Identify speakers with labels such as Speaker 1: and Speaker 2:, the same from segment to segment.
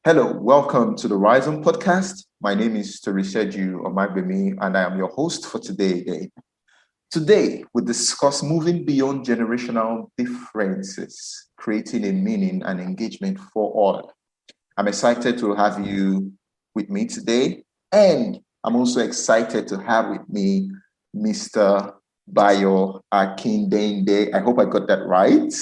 Speaker 1: Hello, welcome to the Horizon podcast. My name is Toriseju Omagbemi, and I am your host for today again. Today, we discuss moving beyond generational differences, creating a meaning and engagement for all. I'm excited to have you with me today, and I'm also excited to have with me Mr. Bayo Akindeinde. I hope I got that right.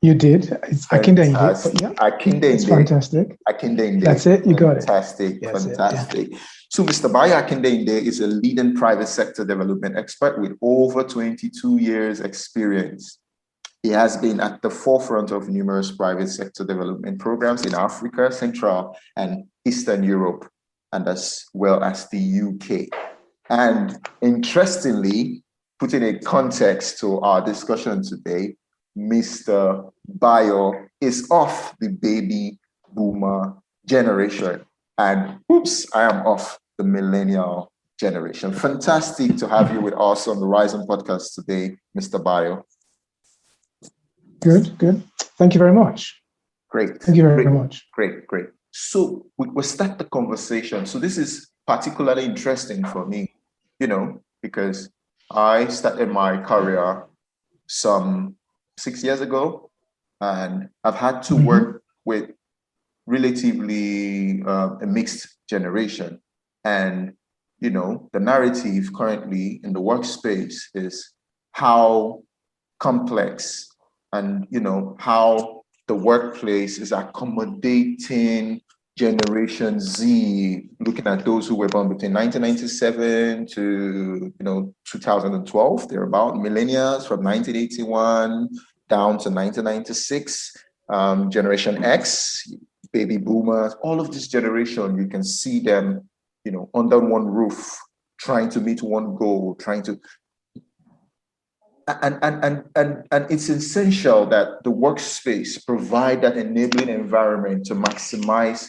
Speaker 2: You did. It's Akindeinde, but yeah, it's
Speaker 1: Akindeinde.
Speaker 2: fantastic.
Speaker 1: Akindeinde.
Speaker 2: That's it. You got it.
Speaker 1: Fantastic.
Speaker 2: Yes,
Speaker 1: Fantastic. So Mr. Bayo Akindeinde is a leading private sector development expert with over 22 years experience. He has been at the forefront of numerous private sector development programs in Africa, Central and Eastern Europe, and as well as the UK. And interestingly, putting a context to our discussion today, Mr. Bayo is of the baby boomer generation. And oops, I am of the millennial generation. Fantastic to have you with us on the Horizon podcast today, Mr. Bayo.
Speaker 2: Good. Thank you very much.
Speaker 1: Great.
Speaker 2: Thank you very much.
Speaker 1: Great. So we'll start the conversation. So this is particularly interesting for me, because I started my career some 6 years ago, and I've had to work with relatively a mixed generation. And, the narrative currently in the workspace is how complex and, how the workplace is accommodating Generation Z, looking at those who were born between 1997 to 2012, they're about millennials from 1981 down to 1996, Generation X, baby boomers, all of this generation, you can see them, under one roof, trying to meet one goal, and it's essential that the workspace provide that enabling environment to maximize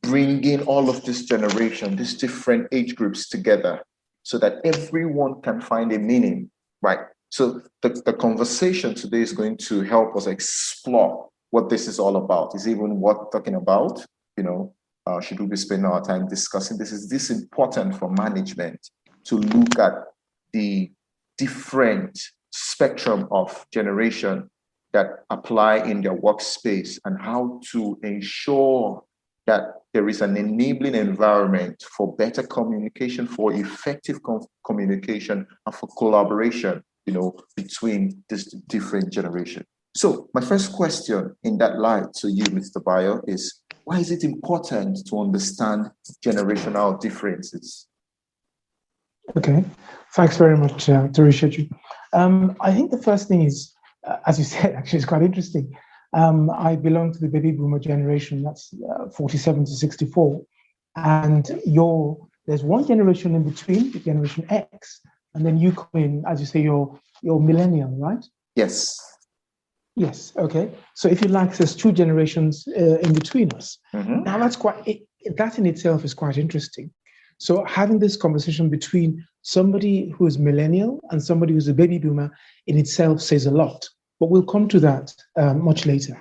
Speaker 1: bringing all of this generation, these different age groups together so that everyone can find a meaning, right? So the conversation today is going to help us explore what this is all about. Is even worth talking about? Should we be spending our time discussing this? Is this important for management to look at the different spectrum of generation that apply in their workspace and how to ensure that there is an enabling environment for better communication, for effective communication, and for collaboration, between this different generation. So my first question in that light to you, Mr. Bayo, is why is it important to understand generational differences?
Speaker 2: Okay. Thanks very much, Toriseju. I think the first thing is, as you said, actually, it's quite interesting. I belong to the baby boomer generation, that's 47 to 64. And there's one generation in between, the Generation X, and then you come in, as you say, you're millennial, right?
Speaker 1: Yes.
Speaker 2: Yes, okay. So if you like, there's two generations in between us. Now that in itself is quite interesting. So having this conversation between somebody who is millennial and somebody who's a baby boomer in itself says a lot. But we'll come to that much later.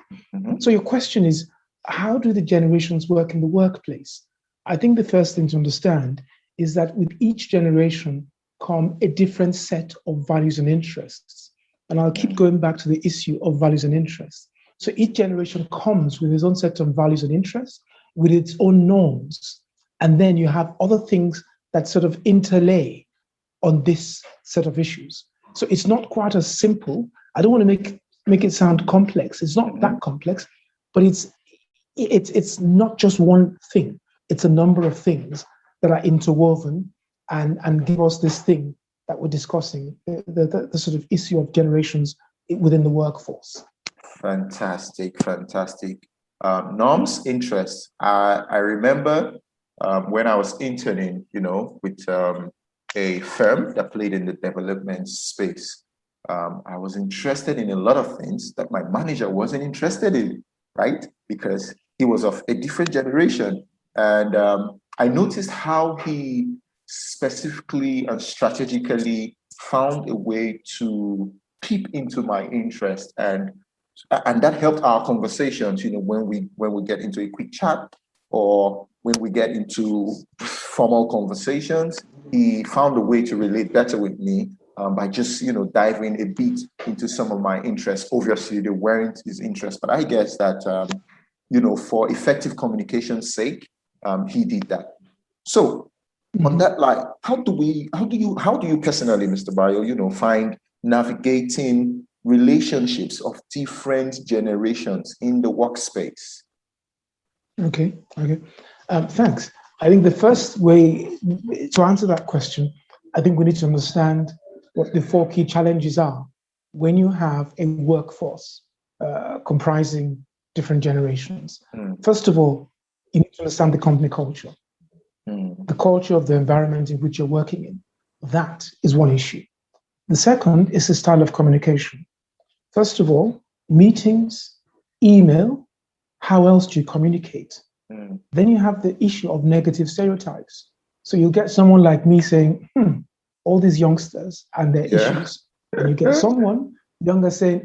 Speaker 2: So your question is, how do the generations work in the workplace? I think the first thing to understand is that with each generation come a different set of values and interests. And I'll keep going back to the issue of values and interests. So each generation comes with its own set of values and interests, with its own norms. And then you have other things that sort of interlay on this set of issues. So it's not quite as simple. I don't want to make it sound complex. It's not that complex, but it's not just one thing. It's a number of things that are interwoven and give us this thing that we're discussing, the sort of issue of generations within the workforce.
Speaker 1: Fantastic. Norms, interests. I remember when I was interning, with a firm that played in the development space. I was interested in a lot of things that my manager wasn't interested in, right? Because he was of a different generation. And I noticed how he specifically and strategically found a way to peep into my interest and And that helped our conversations, when we get into a quick chat or when we get into formal conversations. He found a way to relate better with me by just diving a bit into some of my interests. Obviously they weren't his interests, but I guess that for effective communication's sake, he did that. So on that line, how do you personally, Mr. Bayo, find navigating relationships of different generations in the workspace?
Speaker 2: Okay. Thanks. I think the first way to answer that question, I think we need to understand what the 4 key challenges are when you have a workforce comprising different generations. First of all, you need to understand the company culture, the culture of the environment in which you're working in. That is one issue. The second is the style of communication. First of all, meetings, email, how else do you communicate? Then you have the issue of negative stereotypes. So you'll get someone like me saying, all these youngsters and their issues. And you get someone younger saying,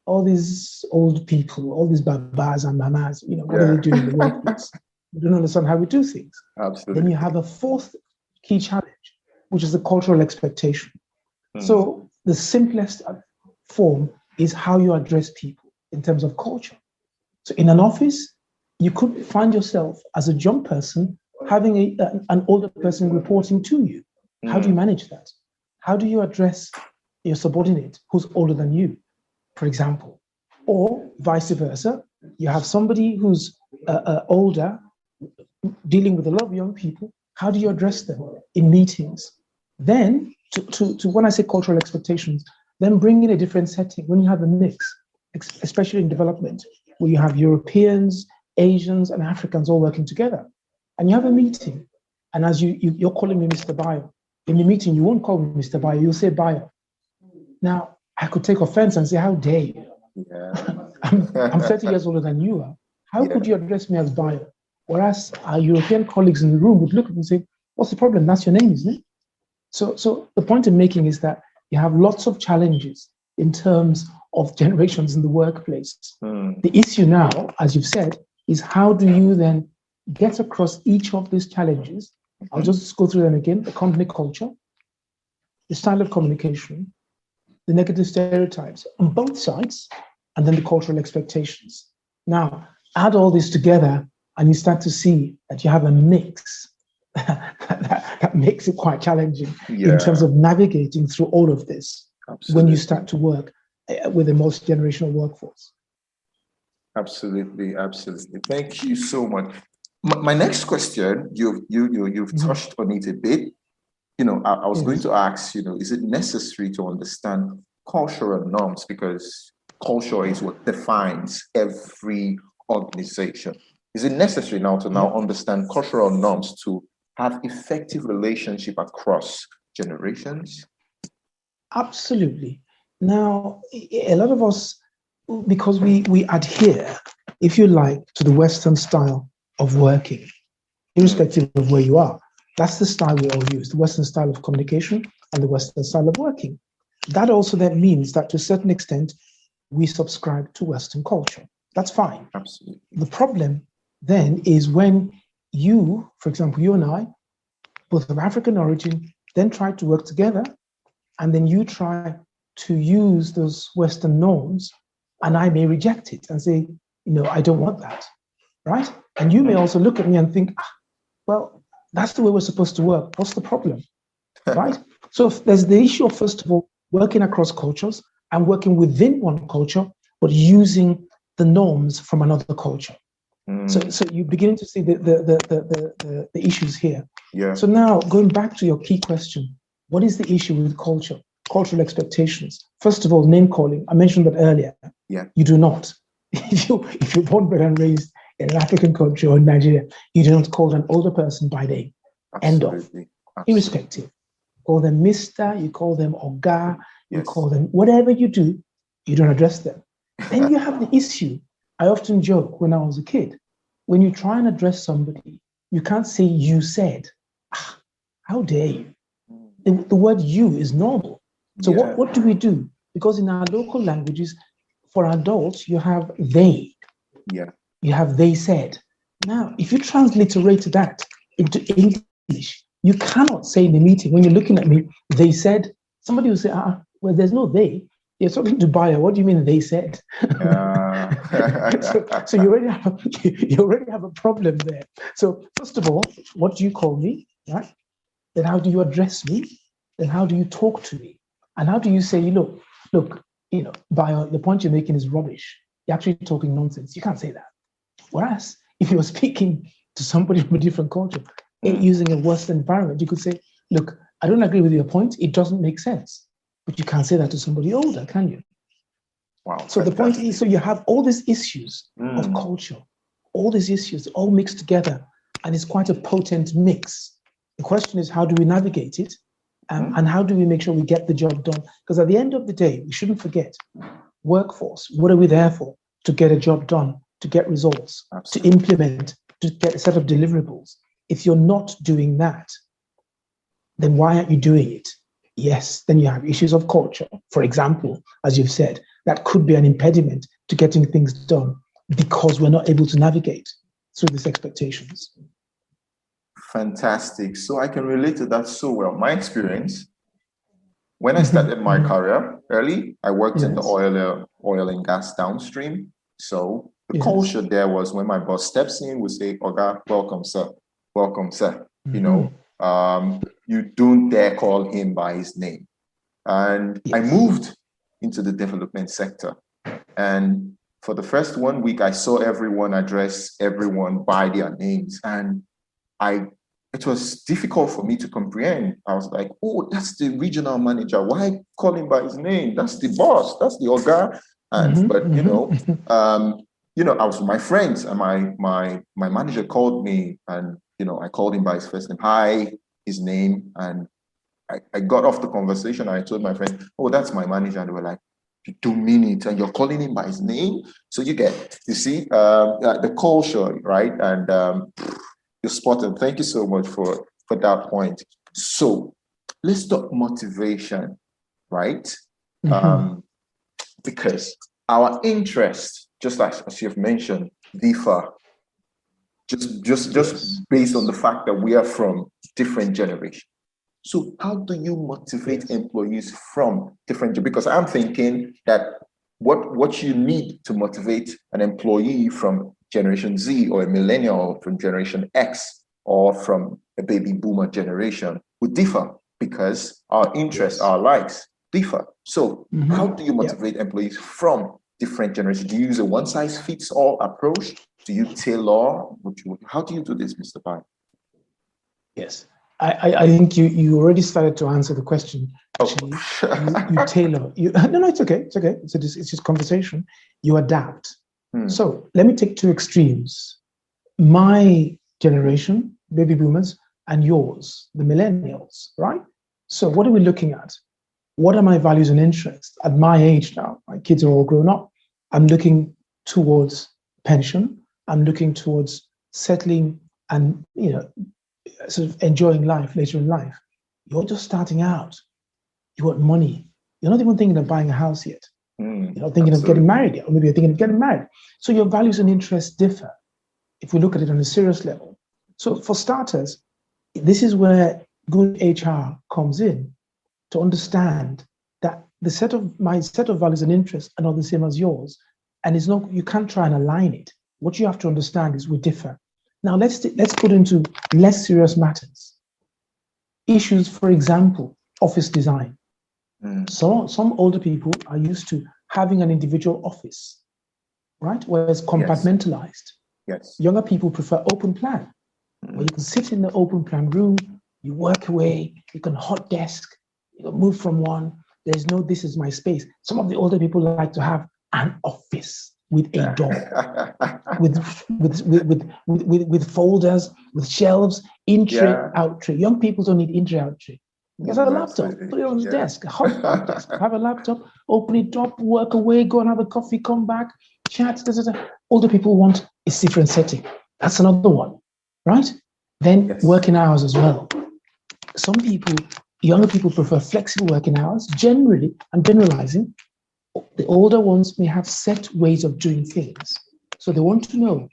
Speaker 2: all these old people, all these babas and mamas, what are they doing in the workplace? You don't understand how we do things.
Speaker 1: Absolutely.
Speaker 2: Then you have a fourth key challenge, which is the cultural expectation. So the simplest form is how you address people in terms of culture. So in an office, you could find yourself as a young person having an older person reporting to you. How do you manage that? How do you address your subordinate who's older than you, for example? Or vice versa, you have somebody who's older dealing with a lot of young people. How do you address them in meetings? Then, to when I say cultural expectations, then bring in a different setting when you have a mix, especially in development, where you have Europeans, Asians, and Africans all working together. And you have a meeting, and as you're calling me Mr. Bayo. In the meeting, you won't call me Mr. Bayo, you'll say Bayo. Now, I could take offense and say, how dare you? I'm 30 years older than you are. How could you address me as Bayo? Whereas our European colleagues in the room would look at me and say, what's the problem? That's your name, isn't it? So the point I'm making is that you have lots of challenges in terms of generations in the workplace. The issue now, as you've said, is how do you then get across each of these challenges? I'll just go through them again: the company culture, the style of communication, the negative stereotypes on both sides, and then the cultural expectations. Now, add all this together, and you start to see that you have a mix that makes it quite challenging in terms of navigating through all of this when you start to work with a multi-generational workforce.
Speaker 1: Absolutely. Thank you so much. My next question, you've touched on it a bit. I was going to ask, is it necessary to understand cultural norms, because culture is what defines every organization? Is it necessary now to understand cultural norms to have effective relationship across generations?
Speaker 2: Absolutely. Now, a lot of us, because we adhere, if you like, to the Western style of working, irrespective of where you are. That's the style we all use, the Western style of communication and the Western style of working. That also then means that to a certain extent, we subscribe to Western culture. That's fine.
Speaker 1: Absolutely.
Speaker 2: The problem then is when you, for example, you and I, both of African origin, then try to work together, and then you try to use those Western norms, and I may reject it and say, I don't want that, right? And you may also look at me and think, well, that's the way we're supposed to work. What's the problem, right? So there's the issue of, first of all, working across cultures and working within one culture, but using the norms from another culture. So you begin to see the issues here.
Speaker 1: Yeah.
Speaker 2: So now going back to your key question, what is the issue with culture, cultural expectations? First of all, name calling. I mentioned that earlier.
Speaker 1: Yeah.
Speaker 2: You do not. If you're born, bred, and raised in an African country or in Nigeria, you do not call an older person by name. End of. Irrespective. You call them Mr., you call them Oga, you call them whatever you do, you don't address them. Then you have the issue. I often joke when I was a kid, when you try and address somebody, you can't say you said. How dare you? The word you is normal. So what do we do? Because in our local languages, for adults, you have they.
Speaker 1: Yeah.
Speaker 2: You have they said. Now, if you transliterate that into English, you cannot say in the meeting, when you're looking at me, they said, somebody will say, well, there's no they. You're talking to Bayo. What do you mean they said? So you already have a problem there. So first of all, what do you call me, right? Then how do you address me? Then how do you talk to me? And how do you say, look, Bayo, the point you're making is rubbish. You're actually talking nonsense. You can't say that. Whereas if you were speaking to somebody from a different culture, using a worse environment, you could say, look, I don't agree with your point. It doesn't make sense. But you can't say that to somebody older, can you?
Speaker 1: Wow.
Speaker 2: So fantastic. The point is, so you have all these issues of culture, all these issues all mixed together, and it's quite a potent mix. The question is, how do we navigate it? And how do we make sure we get the job done? Because at the end of the day, we shouldn't forget, workforce, what are we there for? To get a job done, to get results, Absolutely. To implement, to get a set of deliverables. If you're not doing that, then why aren't you doing it? Yes, then you have issues of culture. For example, as you've said, that could be an impediment to getting things done because we're not able to navigate through these expectations.
Speaker 1: Fantastic. So I can relate to that so well. My experience, when I started my career early, I worked in the oil and gas downstream. So the culture there was when my boss steps in, we say, "Oga, welcome, sir. Welcome, sir." You don't dare call him by his name. And I moved into the development sector. And for the first 1 week, I saw everyone address everyone by their names. And it was difficult for me to comprehend. I was like, oh, that's the regional manager. Why call him by his name? That's the boss. That's the Oga. And I was with my friends, and my manager called me, and I called him by his first name. Hi, his name. And I got off the conversation. And I told my friend, oh, that's my manager. And they were like, you don't mean it, and you're calling him by his name? So you see the culture, right? And you're spotted. Thank you so much for that point. So let's talk motivation, right? Because our interests, just as you've mentioned, differ. Just based on the fact that we are from different generations. So how do you motivate employees from different? Because I'm thinking that what you need to motivate an employee from Generation Z or a millennial or from Generation X or from a baby boomer generation would differ because our interests, our likes differ. So how do you motivate employees from different generations? Do you use a one-size-fits-all approach? Do you tailor? How do you do this, Mr. Bayo?
Speaker 2: Yes. I think you already started to answer the question. Actually, you tailor. No, it's okay. It's okay. It's just conversation. You adapt. So let me take two extremes. My generation, baby boomers, and yours, the millennials, right? So what are we looking at? What are my values and interests? At my age now, my kids are all grown up. I'm looking towards pension. I'm looking towards settling and, sort of enjoying life later in life. You're just starting out. You want money. You're not even thinking of buying a house yet. You're not thinking of getting married yet, or maybe you're thinking of getting married. So your values and interests differ if we look at it on a serious level. So for starters, this is where good HR comes in to understand that my set of values and interests are not the same as yours. And you can't try and align it. What you have to understand is we differ. Now let's put into less serious matters. Issues, for example, office design. So some older people are used to having an individual office, right? Where it's compartmentalized.
Speaker 1: Yes.
Speaker 2: Younger people prefer open plan, where you can sit in the open plan room, you work away, you can hot desk, you can move from one. There's no, this is my space. Some of the older people like to have an office with a door, with folders, with shelves, in tray, out tray. Young people don't need in tray, out tray. Just have a laptop, put it on his desk, hot desk, have a laptop, open it up, work away, go and have a coffee, come back, chat. Older people want a different setting. That's another one, right? Then working hours as well. Some people, younger people prefer flexible working hours. Generally, I'm generalizing, The older ones may have set ways of doing things. So they want to know,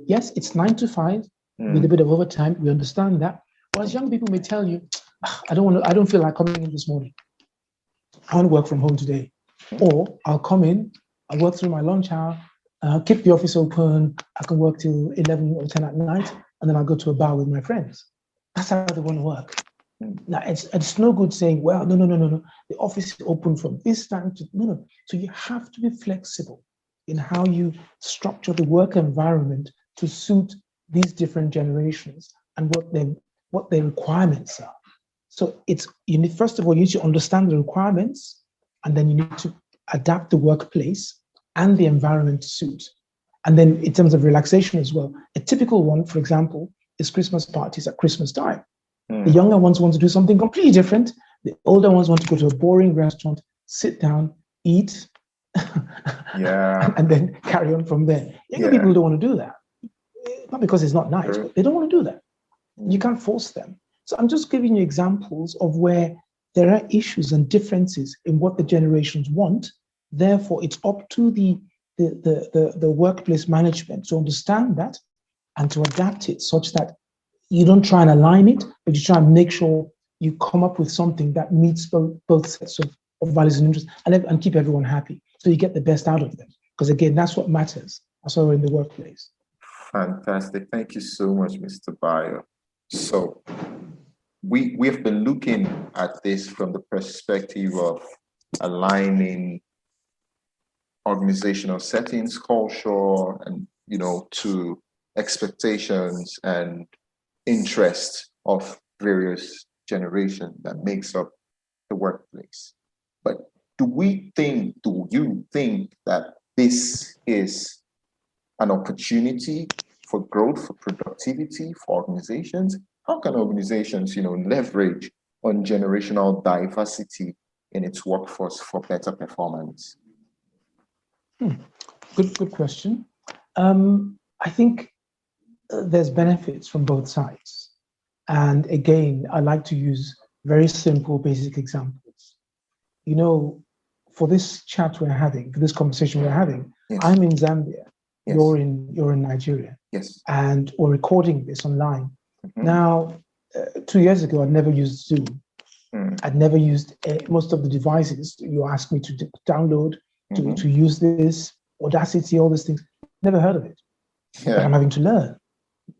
Speaker 2: yes, it's 9 to 5 with a bit of overtime. We understand that. Whereas young people may tell you, I don't feel like coming in this morning. I want to work from home today. Or I'll come in, I'll work through my lunch hour, keep the office open. I can work till 11 or 10 at night, and then I'll go to a bar with my friends. That's how they want to work. Now, it's no good saying, well, no. The office is open from this time to, no. So you have to be flexible in how you structure the work environment to suit these different generations and what their requirements are. So first of all, you need to understand the requirements, and then you need to adapt the workplace and the environment to suit. And then in terms of relaxation as well, a typical one, for example, is Christmas parties at Christmas time. The younger ones want to do something completely different. The older ones want to go to a boring restaurant, sit down, eat, and then carry on from there. Younger people don't want to do that. Not because it's not nice, but they don't want to do that. You can't force them. So I'm just giving you examples of where there are issues and differences in what the generations want. Therefore, it's up to the workplace management to understand that and to adapt it such that you don't try and align it, but you try and make sure you come up with something that meets both sets of values and interests and keep everyone happy. So you get the best out of them. Because again, that's what matters. That's why we're in the workplace.
Speaker 1: Fantastic. Thank you so much, Mr. Bayo. So we've been looking at this from the perspective of aligning organizational settings, culture, and to expectations and interest of various generations that makes up the workplace. But do you think that this is an opportunity for growth, for productivity, for organizations? How can organizations, leverage on generational diversity in its workforce for better performance?
Speaker 2: Good question. I think there's benefits from both sides. And again, I like to use very simple, basic examples. For this chat we're having, for this conversation we're having, yes. I'm in Zambia. Yes. You're in Nigeria.
Speaker 1: Yes.
Speaker 2: And we're recording this online. Mm-hmm. Now, 2 years ago, I'd never used Zoom. I'd never used most of the devices you asked me to download, to use this, Audacity, all these things. Never heard of it. Yeah. But I'm having to learn,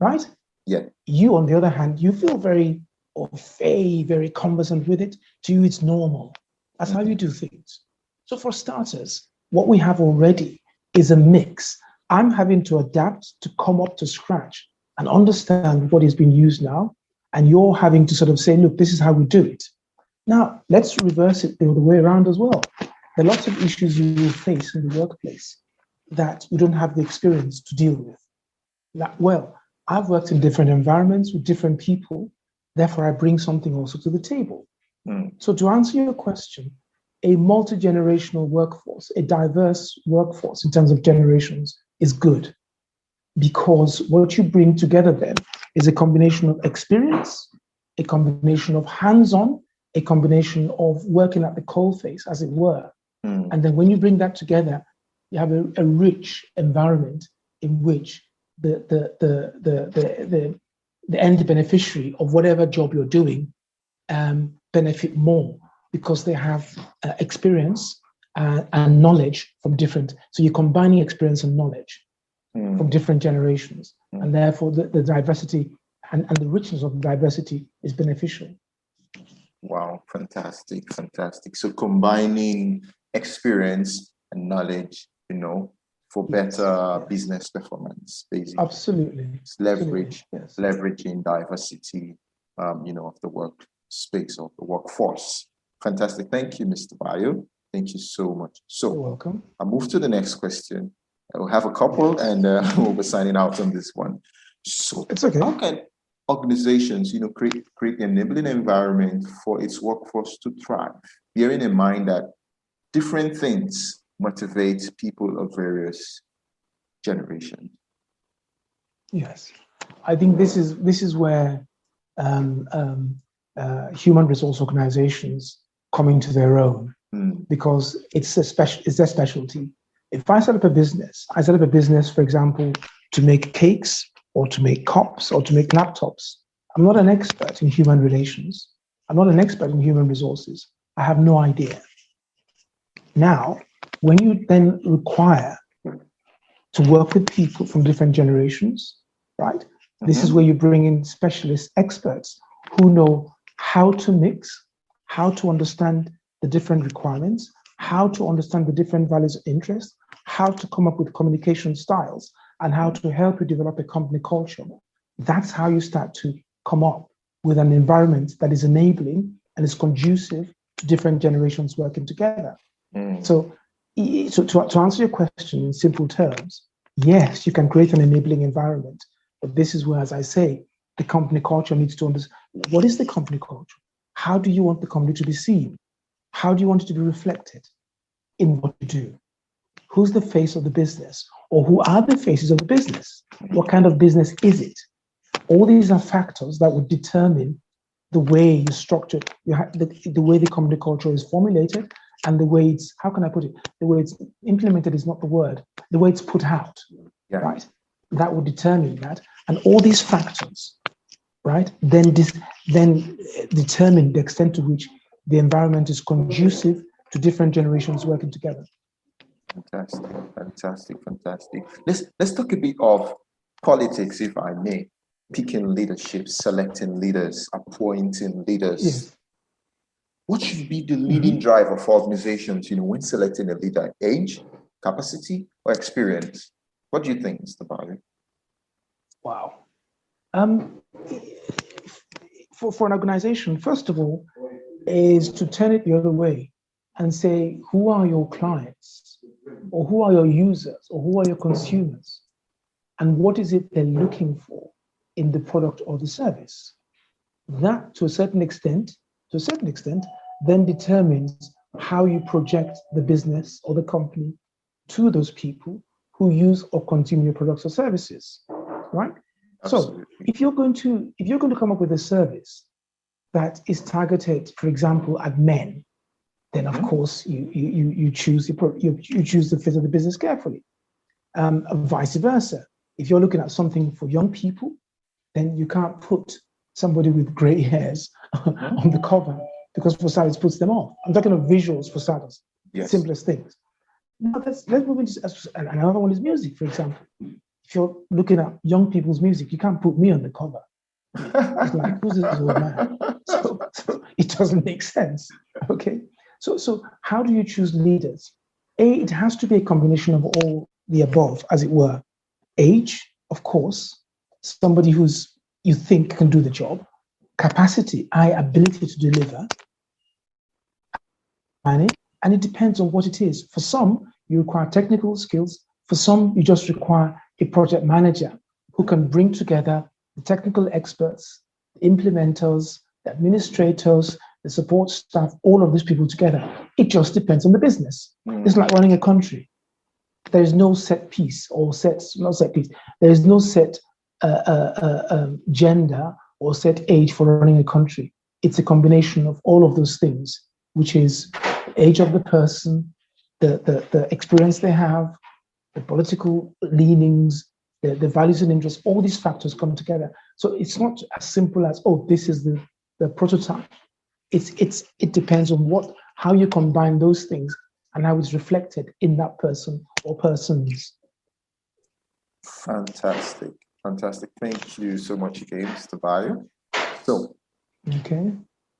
Speaker 2: right?
Speaker 1: Yeah.
Speaker 2: You, on the other hand, you feel very very conversant with it. To you, it's normal. That's how you do things. So for starters, what we have already is a mix. I'm having to adapt to come up to scratch and understand what is being used now. And you're having to sort of say, look, this is how we do it. Now, let's reverse it the other way around as well. There are lots of issues you will face in the workplace that you don't have the experience to deal with. Well, I've worked in different environments with different people. Therefore, I bring something also to the table. So to answer your question, a multi-generational workforce, a diverse workforce in terms of generations is good, because what you bring together then is a combination of experience, a combination of hands-on, a combination of working at the coalface, as it were. And then when you bring that together, you have a rich environment in which the end beneficiary of whatever job you're doing benefit more, because they have experience and knowledge from different. So you're combining experience and knowledge from different generations, and therefore the diversity and the richness of the diversity is beneficial.
Speaker 1: Wow, fantastic. So combining experience and knowledge, for better business performance, basically.
Speaker 2: Absolutely.
Speaker 1: It's leveraging diversity, of the workspace, of the workforce. Fantastic. Thank you, Mr. Bayo. Thank you so much. So
Speaker 2: you're welcome.
Speaker 1: I'll move to the next question. We'll have a couple and we'll be signing out on this one. So
Speaker 2: it's okay.
Speaker 1: How can organizations, create an enabling environment for its workforce to thrive, bearing in mind that different things motivate people of various generations?
Speaker 2: Yes, I think this is where human resource organizations come into their own. because it's their specialty. If I set up a business, for example, to make cakes or to make cups or to make laptops. I'm not an expert in human relations. I'm not an expert in human resources. I have no idea. Now, when you then require to work with people from different generations, right? This is where you bring in specialist experts who know how to mix, how to understand the different requirements, how to understand the different values of interest, how to come up with communication styles, and how to help you develop a company culture. That's how you start to come up with an environment that is enabling and is conducive to different generations working together. So to answer your question in simple terms, yes, you can create an enabling environment, but this is where, as I say, the company culture needs to understand what is the company culture? How do you want the company to be seen? How do you want it to be reflected in what you do? Who's the face of the business? Or who are the faces of the business? What kind of business is it? All these are factors that would determine the way you structure, the way the company culture is formulated, and the way it's, how can I put it? The way it's implemented is not the word, the way it's put out, right? That would determine that. And all these factors, right, then determine the extent to which the environment is conducive to different generations working together.
Speaker 1: Fantastic. Let's talk a bit of politics, if I may. Picking leadership, selecting leaders, appointing leaders.
Speaker 2: Yes.
Speaker 1: What should be the leading driver for organizations, when selecting a leader? Age, capacity, or experience? What do you think, Mr. Bayo?
Speaker 2: Wow. For an organization, first of all, is to turn it the other way and say, who are your clients, or who are your users, or who are your consumers, and what is it they're looking for in the product or the service? That, to a certain extent, then determines how you project the business or the company to those people who use or consume your products or services, right? Absolutely. So if you're going to come up with a service that is targeted, for example, at men, then of course you choose the fit of the business carefully. Vice versa, if you're looking at something for young people, then you can't put somebody with gray hairs on the cover, because for starters, puts them off. I'm talking of visuals for starters, simplest things. Now let's move into another one is music, for example. If you're looking at young people's music, you can't put me on the cover. It's like, who's this old man? So it doesn't make sense. Okay. So how do you choose leaders? It has to be a combination of all the above, as it were. Age, of course, somebody who's you think can do the job. Capacity, ability to deliver. And it depends on what it is. For some, you require technical skills. For some, you just require a project manager who can bring together the technical experts, the implementers, the administrators, the support staff, all of these people together. It just depends on the business. It's like running a country. There is no set piece or not set piece. There is no set gender or set age for running a country. It's a combination of all of those things, which is age of the person, the experience they have, the political leanings, the values and interests. All these factors come together. So it's not as simple as, oh, this is the prototype. It depends on how you combine those things and how it's reflected in that person or persons.
Speaker 1: Fantastic. Thank you so much again, Mr. Bayo. So,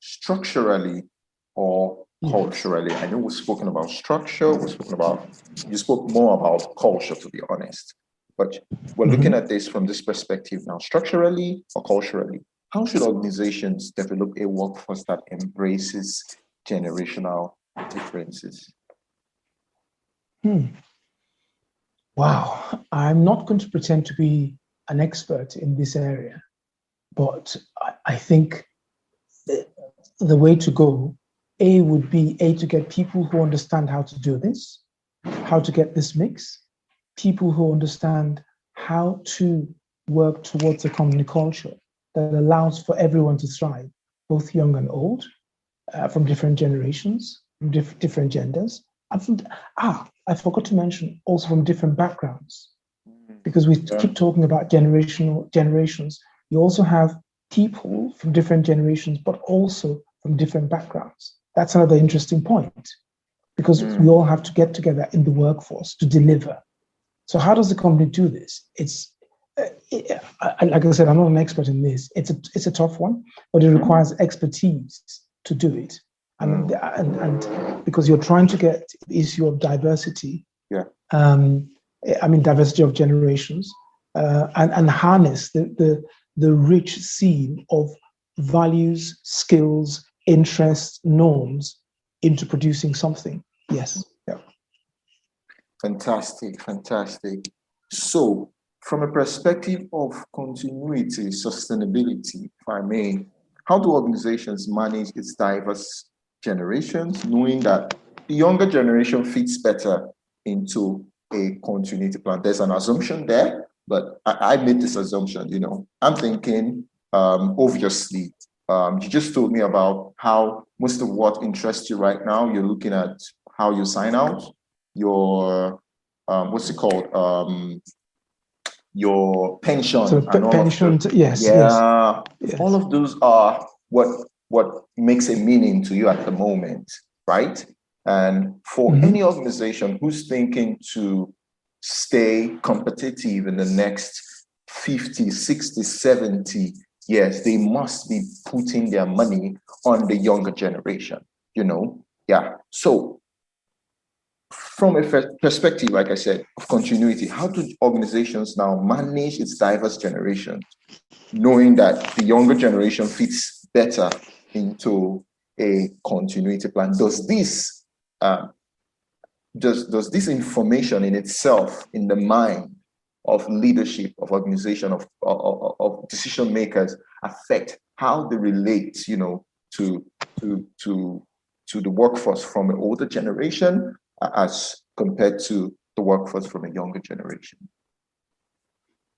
Speaker 1: structurally or culturally, I know we've spoken about structure, you spoke more about culture, to be honest. But we're looking at this from this perspective now, structurally or culturally. How should organizations develop a workforce that embraces generational differences?
Speaker 2: Wow, I'm not going to pretend to be an expert in this area, but I think the way to go, would be to get people who understand how to do this, how to get this mix, people who understand how to work towards a company culture that allows for everyone to thrive, both young and old, from different generations, from different genders, and I forgot to mention also from different backgrounds, because we keep talking about generations. You also have people from different generations, but also from different backgrounds. That's another interesting point, because we all have to get together in the workforce to deliver. So how does the company do this? Like I said, I'm not an expert in this. It's a tough one, but it requires expertise to do it. And because you're trying to get the issue of diversity, diversity of generations, and harness the rich seam of values, skills, interests, norms into producing something. Yes.
Speaker 1: Yeah. Fantastic. So, from a perspective of continuity, sustainability, if I may, how do organizations manage its diverse generations, knowing that the younger generation fits better into a continuity plan? There's an assumption there, but I made this assumption, I'm thinking, obviously, you just told me about how most of what interests you right now, you're looking at how you sign out, your, what's it called? Your pension.
Speaker 2: So pension, yes.
Speaker 1: All of those are what makes a meaning to you at the moment, right? And for any organization who's thinking to stay competitive in the next 50, 60, 70 years, they must be putting their money on the younger generation, So from a perspective, like I said, of continuity, how do organizations now manage its diverse generation, knowing that the younger generation fits better into a continuity plan? Does this information in itself, in the mind of leadership, of organization, of decision makers, affect how they relate, to the workforce from an older generation as compared to the workforce from a younger generation?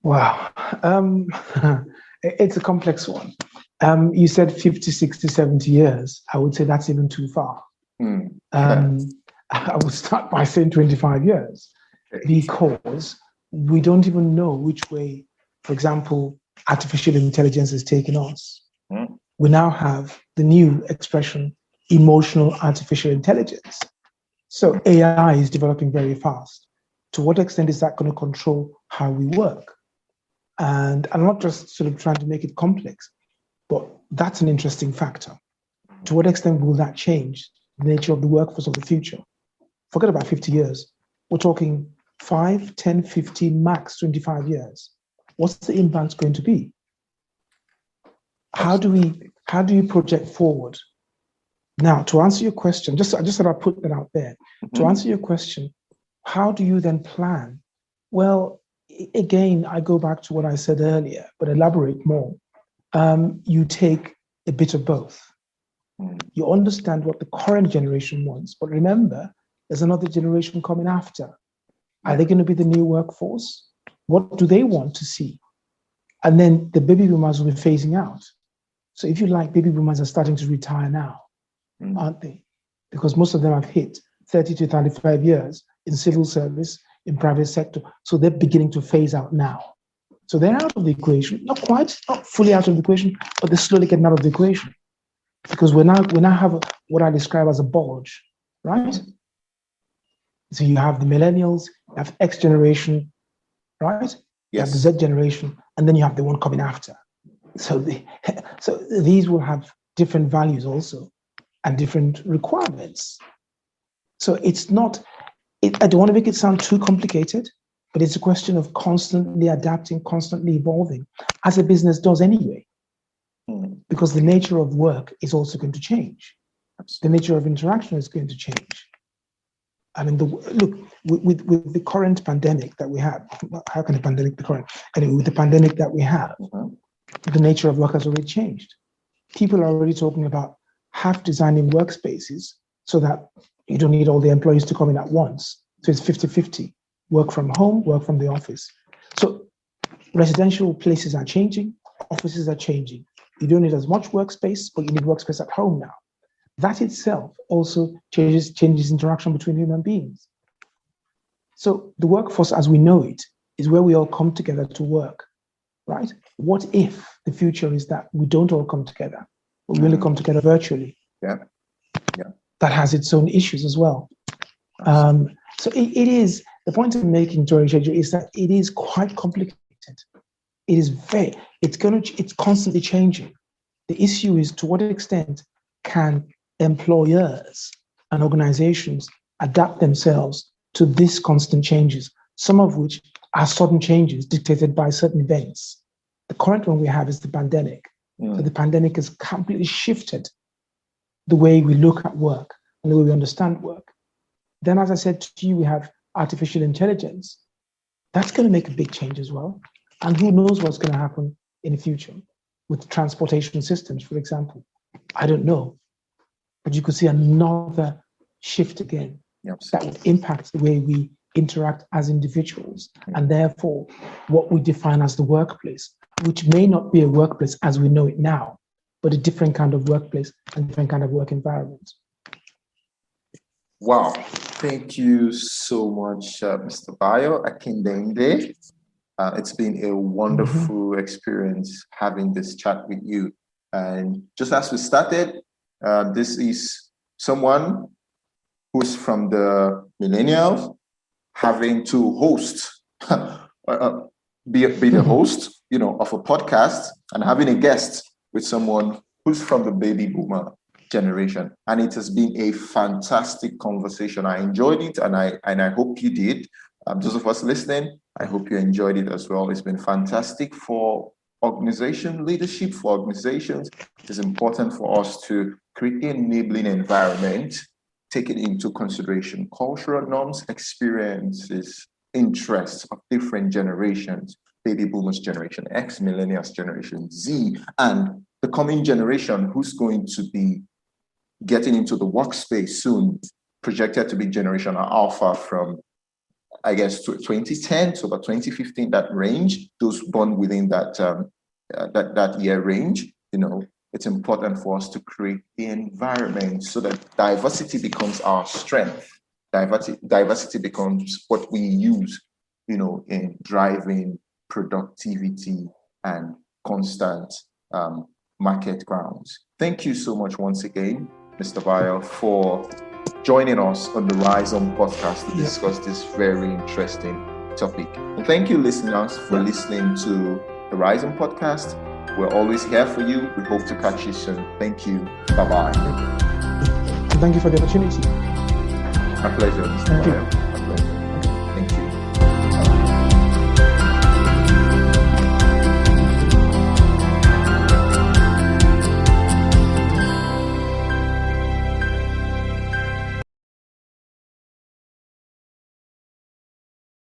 Speaker 2: Wow. It's a complex one. You said 50, 60, 70 years. I would say that's even too far. I would start by saying 25 years, because we don't even know which way, for example, artificial intelligence is taking us. We now have the new expression, emotional artificial intelligence. So AI is developing very fast. To what extent is that going to control how we work? And I'm not just sort of trying to make it complex, but that's an interesting factor. To what extent will that change the nature of the workforce of the future? Forget about 50 years. We're talking 5, 10, 15, max 25 years. What's the impact going to be? How do you project forward? Now, to answer your question, I just thought I'd put that out there. To answer your question, how do you then plan? Well, again, I go back to what I said earlier, but elaborate more. You take a bit of both. You understand what the current generation wants, but remember, there's another generation coming after. Are they going to be the new workforce? What do they want to see? And then the baby boomers will be phasing out. So if you like, baby boomers are starting to retire now, aren't they? Because most of them have hit 30 to 35 years in civil service, in private sector. So they're beginning to phase out now. So they're out of the equation, not fully out of the equation, but they're slowly getting out of the equation. Because we now have what I describe as a bulge, right? So you have the millennials, you have X generation, right?
Speaker 1: Yes.
Speaker 2: You have the Z generation, and then you have the one coming after. So these will have different values also, and different requirements. So it's not, I don't want to make it sound too complicated, but it's a question of constantly adapting, constantly evolving, as a business does anyway. Because the nature of work is also going to change. The nature of interaction is going to change. I mean, look, with the current pandemic that we have, how can a pandemic be current? Anyway, with the pandemic that we have, the nature of work has already changed. People are already talking about half designing workspaces so that you don't need all the employees to come in at once. So it's 50-50, work from home, work from the office. So residential places are changing, offices are changing. You don't need as much workspace, but you need workspace at home now. that itself also changes interaction between human beings. So the workforce as we know it is where we all come together to work, right? What if the future is that we don't all come together, but we only come together virtually?
Speaker 1: Yeah.
Speaker 2: That has its own issues as well. So it is, the point I'm making, Jojo, is that it is quite complicated. It's constantly changing. The issue is, to what extent can employers and organizations adapt themselves to these constant changes, some of which are sudden changes dictated by certain events. The current one we have is the pandemic. So the pandemic has completely shifted the way we look at work and the way we understand work. Then, as I said to you, we have artificial intelligence. That's going to make a big change as well. And who knows what's going to happen in the future with transportation systems, for example. I don't know. But you could see another shift again that would impact the way we interact as individuals, and therefore what we define as the workplace, which may not be a workplace as we know it now, but a different kind of workplace and different kind of work environment.
Speaker 1: Wow. Thank you so much, Mr. Bayo Akindeinde. It's been a wonderful experience having this chat with you. And just as we started, this is someone who's from the millennials having to host, be the host, of a podcast, and having a guest with someone who's from the baby boomer generation. And it has been a fantastic conversation. I enjoyed it, and I hope you did. Those of us listening, I hope you enjoyed it as well. It's been fantastic for organization leadership, for organizations. It is important for us to create an enabling environment, taking into consideration cultural norms, experiences, interests of different generations, baby boomers generation X, millennials generation Z, and the coming generation who's going to be getting into the workspace soon, projected to be generation alpha from, I guess, 2010 to about 2015, that range, those born within that year range. It's important for us to create the environment so that diversity becomes our strength. Diversity becomes what we use, in driving productivity and constant market grounds. Thank you so much once again, Mr. Bayo, for joining us on the Rise On podcast to discuss this very interesting topic. And thank you, listeners, for listening to the Rise On podcast. We're always here for you. We hope to catch you soon. Thank you. Bye-bye.
Speaker 2: Thank you for the opportunity.
Speaker 1: My pleasure, Mr. Bayo.